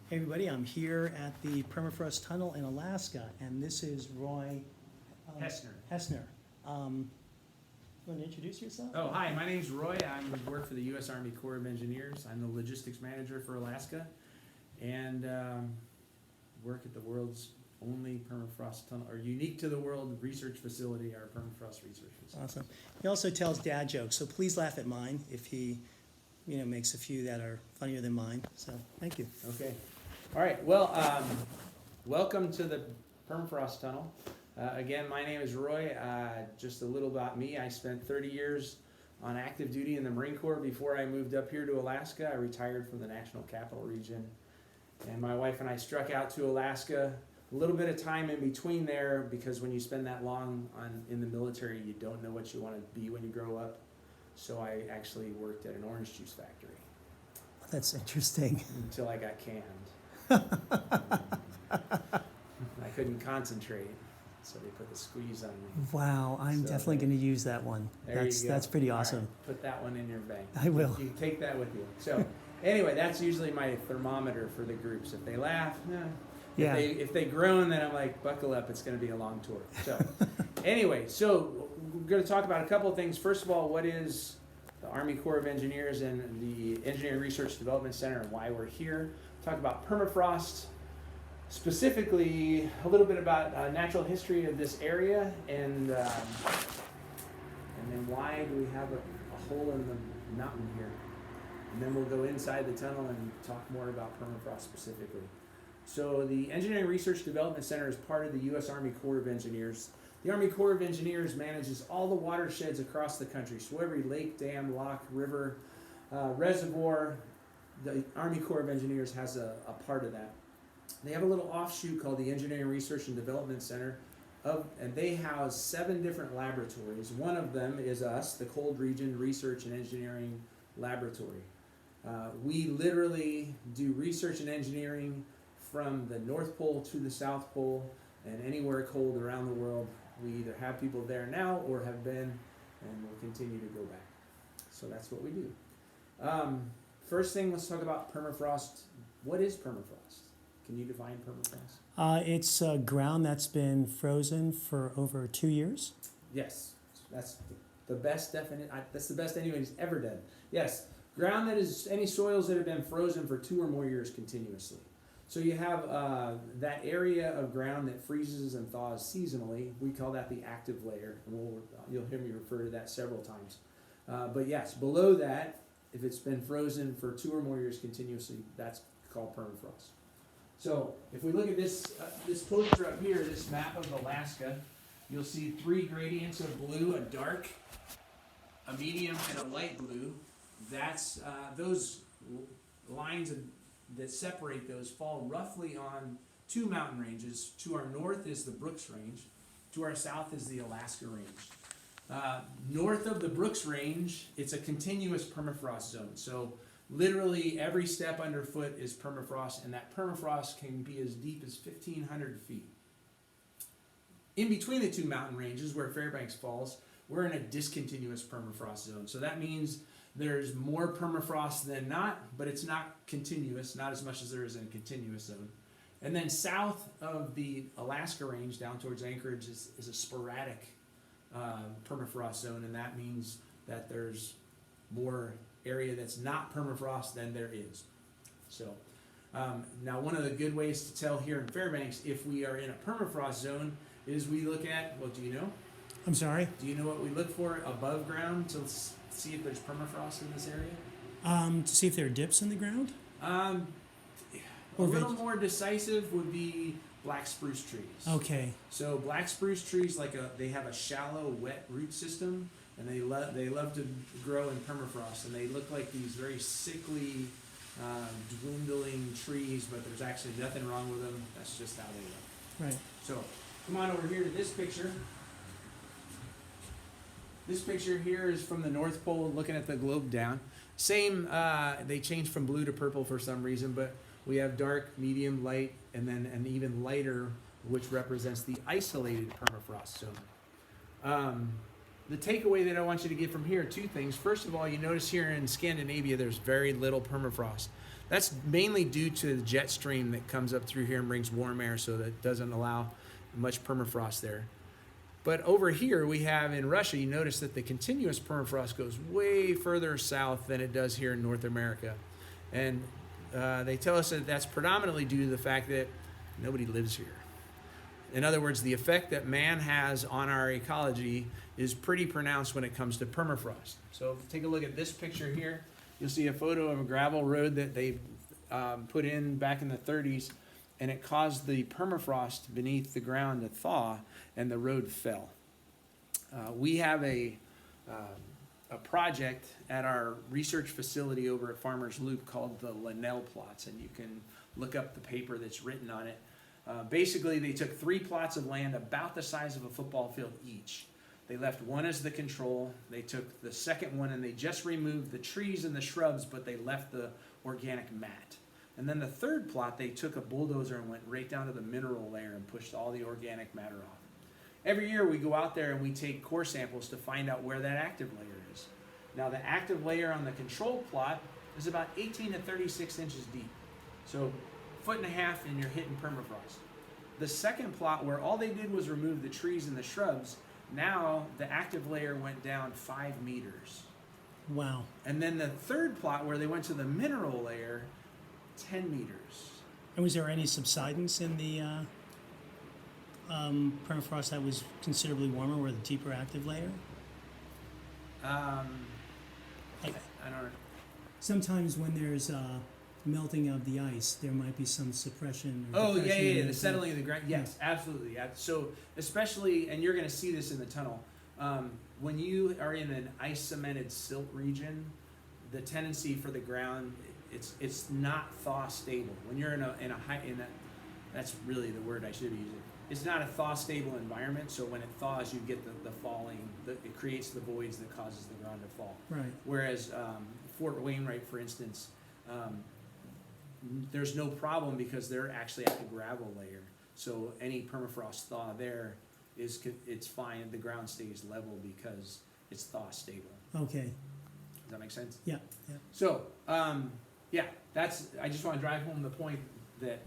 Hey everybody, I'm here at the Permafrost Tunnel in Alaska, and this is Roy Hessner. You want to introduce yourself? Oh, hi, my name's Roy. I work for the U.S. Army Corps of Engineers. I'm the logistics manager for Alaska, and work at the world's only permafrost tunnel, or unique to the world research facility, our permafrost research facility. Awesome. He also tells dad jokes, so please laugh at mine if he, makes a few that are funnier than mine. So thank you. Okay. All right. Well, welcome to the permafrost tunnel. Again, my name is Roy. Just a little about me. I spent 30 years on active duty in the Marine Corps before I moved up here to Alaska. I retired from the National Capital Region. And my wife and I struck out to Alaska. A little bit of time in between there, because when you spend that long in the military, you don't know what you want to be when you grow up. So I actually worked at an orange juice factory. That's interesting. Until I got canned. I couldn't concentrate, so they put the squeeze on me. Wow, I'm definitely going to use that one. That's pretty awesome. Right, put that one in your bank. I will. You can take that with you. So anyway, that's usually my thermometer for the groups. If they laugh, yeah. If they groan, then I'm like, buckle up, it's going to be a long tour. So anyway, so we're going to talk about a couple of things. First of all, what is the Army Corps of Engineers and the Engineering Research Development Center and why we're here. Talk about permafrost, specifically a little bit about natural history of this area, and then why do we have a hole in the mountain here. And then we'll go inside the tunnel and talk more about permafrost specifically. So the Engineering Research Development Center is part of the U.S. Army Corps of Engineers. The Army Corps of Engineers manages all the watersheds across the country. So every lake, dam, lock, river, reservoir, the Army Corps of Engineers has a part of that. They have a little offshoot called the Engineering Research and Development Center, and they house 7 different laboratories. One of them is us, the Cold Region Research and Engineering Laboratory. We literally do research and engineering from the North Pole to the South Pole and anywhere cold around the world. We either have people there now or have been, and will continue to go back. So that's what we do. First thing, let's talk about permafrost. What is permafrost? Can you define permafrost? It's ground that's been frozen for over 2 years. Yes, that's the best definition. That's the best anybody's ever done. Yes, ground that is any soils that have been frozen for 2 or more years continuously. So you have that area of ground that freezes and thaws seasonally. We call that the active layer, and you'll hear me refer to that several times. But yes, below that, if it's been frozen for 2 or more years continuously, that's called permafrost. So if we look at this poster up here, this map of Alaska, you'll see 3 gradients of blue: a dark, a medium, and a light blue. That's those lines that separate those fall roughly on 2 mountain ranges. To our north is the Brooks Range. To our south is the Alaska Range. North of the Brooks Range, it's a continuous permafrost zone. So literally every step underfoot is permafrost, and that permafrost can be as deep as 1,500 feet. In between the 2 mountain ranges, where Fairbanks falls, we're in a discontinuous permafrost zone. So that means there's more permafrost than not, but it's not continuous, not as much as there is in a continuous zone. And then south of the Alaska Range, down towards Anchorage, is a sporadic permafrost zone, and that means that there's more area that's not permafrost than there is. So now one of the good ways to tell here in Fairbanks if we are in a permafrost zone is we look at, well, do you know? I'm sorry? Do you know what we look for above ground to see if there's permafrost in this area? To see if there are dips in the ground? A little more decisive would be black spruce trees. Okay. So black spruce trees, they have a shallow, wet root system, and they love to grow in permafrost, and they look like these very sickly, dwindling trees, but there's actually nothing wrong with them. That's just how they look. Right. So come on over here to this picture. This picture here is from the North Pole, looking at the globe down. Same, they changed from blue to purple for some reason, but we have dark, medium, light, and then an even lighter, which represents the isolated permafrost zone. The takeaway that I want you to get from here are 2 things. First of all, you notice here in Scandinavia, there's very little permafrost. That's mainly due to the jet stream that comes up through here and brings warm air, so that doesn't allow much permafrost there. But over here we have in Russia, you notice that the continuous permafrost goes way further south than it does here in North America. And they tell us that that's predominantly due to the fact that nobody lives here. In other words, the effect that man has on our ecology is pretty pronounced when it comes to permafrost. So take a look at this picture here. You'll see a photo of a gravel road that they put in back in the 30s, and it caused the permafrost beneath the ground to thaw, and the road fell. We have a project at our research facility over at Farmers Loop called the Linnell plots, and you can look up the paper that's written on it. Basically, they took 3 plots of land about the size of a football field each. They left one as the control. They took the second one and they just removed the trees and the shrubs, but they left the organic mat. And then the third plot, they took a bulldozer and went right down to the mineral layer and pushed all the organic matter off. Every year we go out there and we take core samples to find out where that active layer is. Now the active layer on the control plot is about 18 to 36 inches deep. So 1.5 feet and you're hitting permafrost. The second plot, where all they did was remove the trees and the shrubs, now the active layer went down 5 meters. Wow. And then the third plot, where they went to the mineral layer, 10 meters. And was there any subsidence in the permafrost that was considerably warmer, or the deeper active layer? I Like, don't know. sometimes when there's melting of the ice, there might be some suppression. Or Oh, depression in the settling of the ground. Yes, Yeah. absolutely. So especially, and you're going to see this in the tunnel, when you are in an ice-cemented silt region, the tendency for the ground, it's not thaw stable. When you're in that, that's really the word I should be using. It's not a thaw stable environment, so when it thaws, you get the falling. It creates the voids that causes the ground to fall. Right. Whereas Fort Wainwright, for instance, there's no problem because they're actually at the gravel layer. So any permafrost thaw there it's fine. The ground stays level because it's thaw stable. Okay. Does that make sense? Yeah. Yeah. So I just want to drive home the point that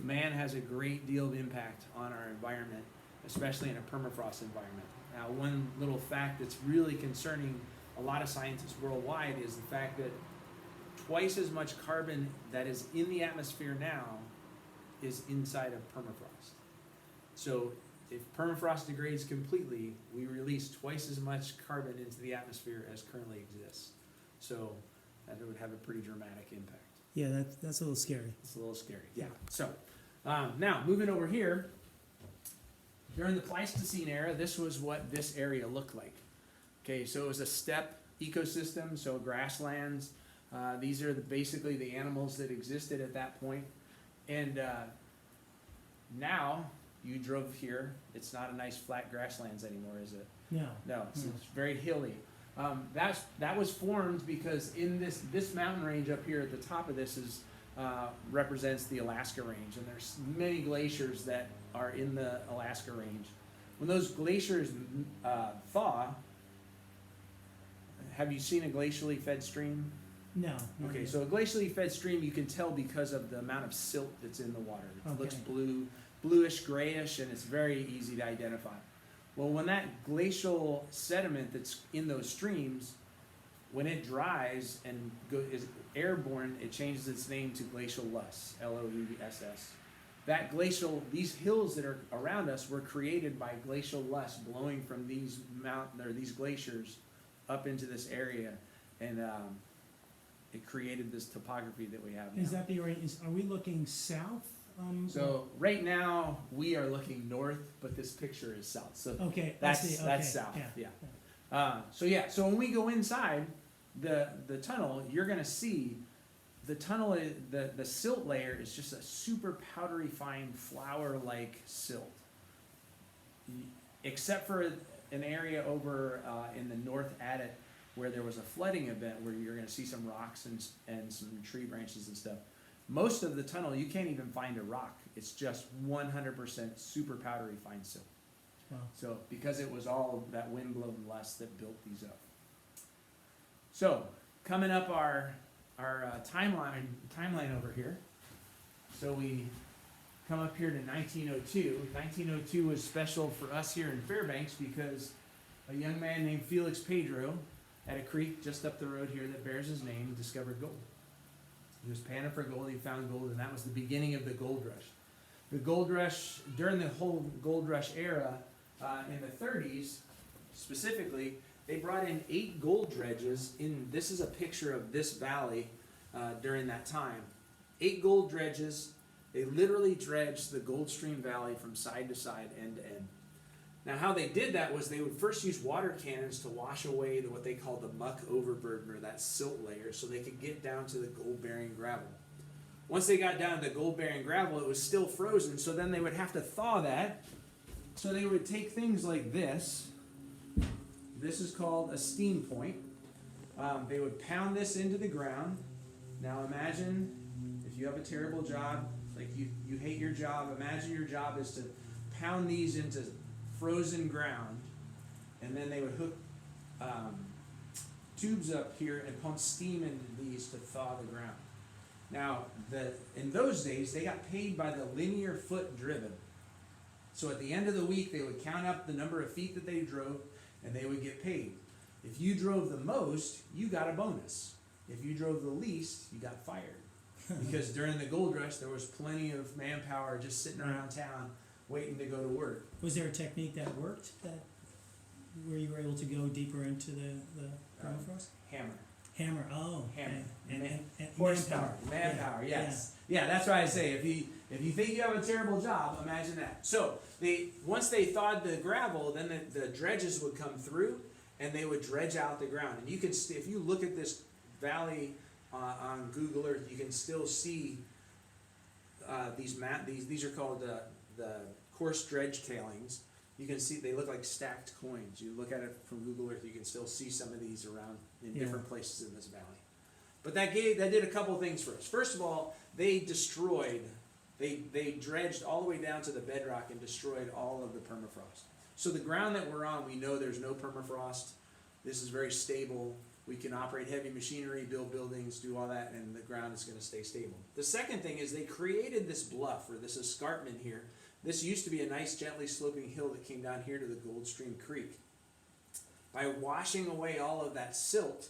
man has a great deal of impact on our environment, especially in a permafrost environment. Now, one little fact that's really concerning a lot of scientists worldwide is the fact that twice as much carbon that is in the atmosphere now is inside of permafrost. So if permafrost degrades completely, we release twice as much carbon into the atmosphere as currently exists. So that would have a pretty dramatic impact. Yeah, that's a little scary. It's a little scary, yeah. So now moving over here, during the Pleistocene era, this was what this area looked like. Okay, so it was a steppe ecosystem, so grasslands. These are basically the animals that existed at that point. And now you drove here. It's not a nice flat grasslands anymore, is it? No. No, it's very hilly. That was formed because in this mountain range up here at the top of this represents the Alaska range, and there's many glaciers that are in the Alaska range. When those glaciers thaw, have you seen a glacially fed stream? No. Okay, so a glacially fed stream you can tell because of the amount of silt that's in the water. It looks bluish, grayish, and it's very easy to identify. Well, when that glacial sediment that's in those streams, when it dries and is airborne, it changes its name to glacial loess, L-O-E-S-S. These hills that are around us were created by glacial loess blowing from these glaciers up into this area, and it created this topography that we have now. Is that the are we looking south? So right now we are looking north, but this picture is south. So okay, that's south. Yeah. So when we go inside the tunnel, you're gonna see the tunnel. The silt layer is just a super powdery fine flour-like silt, except for an area over in the North Adit where there was a flooding event where you're gonna see some rocks and some tree branches and stuff. Most of the tunnel, you can't even find a rock. It's just 100% super powdery fine silt. Wow. So, because it was all that wind-blown loess that built these up. So, coming up our timeline over here. So we come up here to 1902. 1902 was special for us here in Fairbanks because a young man named Felix Pedro at a creek just up the road here that bears his name discovered gold. He was panning for gold, he found gold, and that was the beginning of the gold rush. The gold rush, during the whole gold rush era, in the 30s specifically, they brought in 8 gold dredges in, this is a picture of this valley during that time. 8 gold dredges, they literally dredged the Gold Stream Valley from side to side, end to end. Now how they did that was they would first use water cannons to wash away what they called the muck overburden, or that silt layer, so they could get down to the gold-bearing gravel. Once they got down to the gold-bearing gravel, it was still frozen, so then they would have to thaw that. So they would take things like this. This is called a steam point. They would pound this into the ground. Now imagine if you have a terrible job, like you hate your job, imagine your job is to pound these into frozen ground, and then they would hook tubes up here and pump steam into these to thaw the ground. Now, in those days, they got paid by the linear foot driven. So at the end of the week, they would count up the number of feet that they drove, and they would get paid. If you drove the most, you got a bonus. If you drove the least, you got fired. Because during the gold rush, there was plenty of manpower just sitting around town waiting to go to work. Was there a technique that worked, where you were able to go deeper into the permafrost? Hammer. Hammer, oh. Hammer. And Horsepower. Manpower, yes. Yeah, that's why I say, if you think you have a terrible job, imagine that. So, once they thawed the gravel, then the dredges would come through, and they would dredge out the ground. And you can, if you look at this valley on Google Earth, you can still see these are called the coarse dredge tailings. You can see they look like stacked coins. You look at it from Google Earth, you can still see some of these around in different places in this valley. But that did a couple things for us. First of all, they dredged all the way down to the bedrock and destroyed all of the permafrost. So the ground that we're on, we know there's no permafrost. This is very stable. We can operate heavy machinery, build buildings, do all that, and the ground is going to stay stable. The second thing is they created this bluff, or this escarpment here. This used to be a nice gently sloping hill that came down here to the Gold Stream Creek. By washing away all of that silt,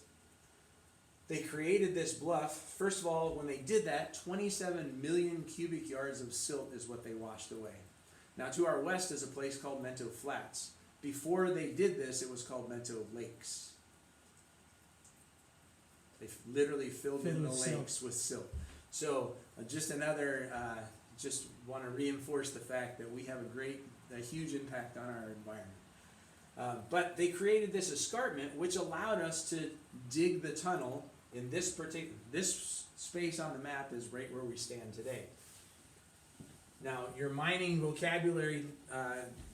they created this bluff. First of all, when they did that, 27 million cubic yards of silt is what they washed away. Now to our west is a place called Mento Flats. Before they did this, it was called Mento Lakes. They literally filled in the lakes with silt. So just another, just want to reinforce the fact that we have a huge impact on our environment. But they created this escarpment, which allowed us to dig the tunnel in this space on the map is right where we stand today. Now, your mining vocabulary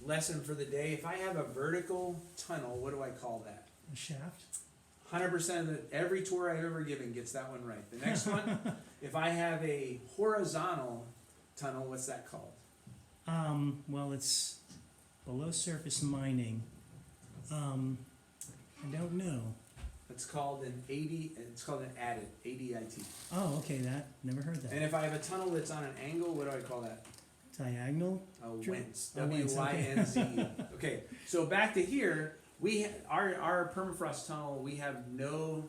lesson for the day, if I have a vertical tunnel, what do I call that? A shaft? 100% of every tour I've ever given gets that one right. The next one, if I have a horizontal tunnel, what's that called? Well, it's below surface mining. I don't know. It's called an adit, A-D-I-T. Oh, okay, never heard that. And if I have a tunnel that's on an angle, what do I call that? Diagonal? A winze, A winze, W-Y-N-Z-E. Okay, so back to here, our permafrost tunnel, we have no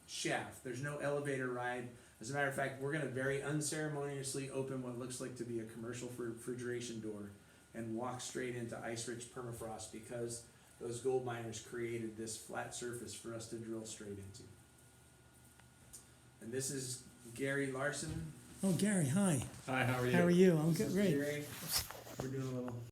shaft. There's no elevator ride. As a matter of fact, we're going to very unceremoniously open what looks like to be a commercial refrigeration door and walk straight into ice-rich permafrost because those gold miners created this flat surface for us to drill straight into. And this is Gary Larson. Oh, Gary, hi. Hi, how are you? How are you? I'm This good, is great. Gary. We're doing a little